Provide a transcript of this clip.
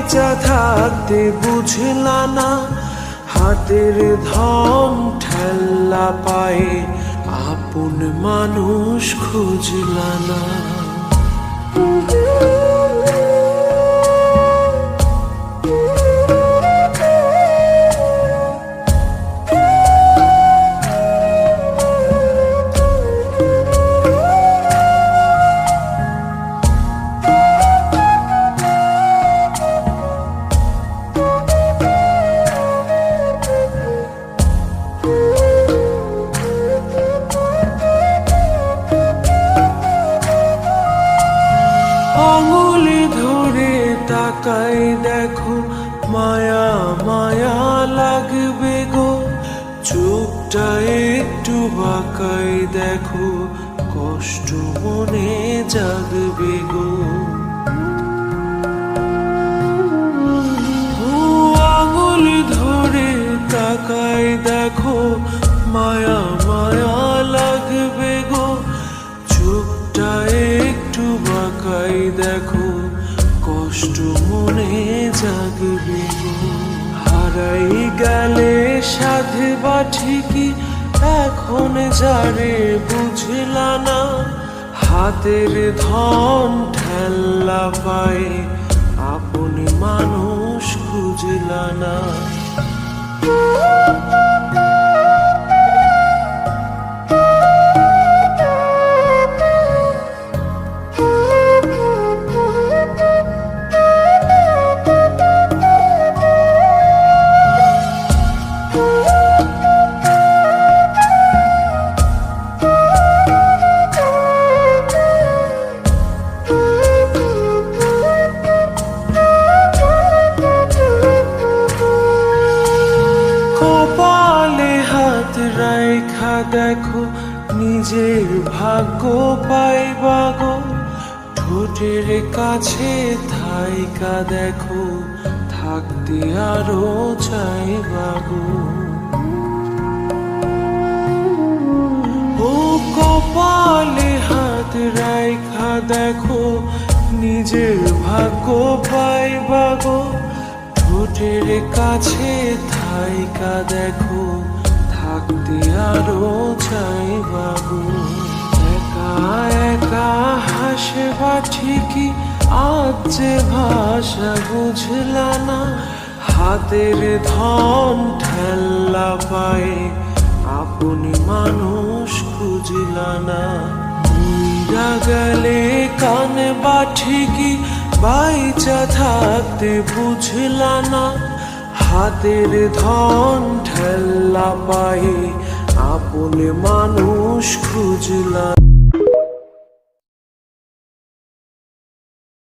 বাইচা থাকতে বুঝলা না, হাতের ধন ঠেল্লা পায়ে আপন মানুষ খুঁজলা না। আঙুলি ধরে তাকাই দেখো, মায়া মায়া লাগবে গো, চোখটা একটু বাঁকাই দেখো, কষ্ট মনে জাগবে গো। আঙুলি ধরে তাকাই দেখো, মায়া মায়া লাগবে গো, চোখটা একটু বাঁকাই দেখো, কষ্ট মনে জাগবে গো। হারাই গেলে সাধে বা ঠিকই, এখন যারে বুঝলা না, হাতের ধন ঠেল্লা পায়ে আপন মানুষ খুঁজলা না। কপালে হাত রাইখা দেখো, নিজের ভাগ্য পাইবা গো, ঠোঁটের কাছে থাইকা দেখো, থাকতে আরো চাইবা গো। ও কপালে হাত রাইখা দেখো, নিজের ভাগ্য পাইবা গো, ঠোঁটের কাছে থাইকা দেখো, থাকতে আরো চাইবা গো। একা একা হাসবা ঠিকই, আজ যে ভাষা বুঝলা না, হাতের ধন ঠেল্লা পায়ে আপন মানুষ খুঁজলা না। মইরা গেলে কানবা ঠিকই, বাইচা থাকতে বুঝলা না, হাতের ধন ঠেল্লা পায়ে আপন মানুষ খুঁজলা।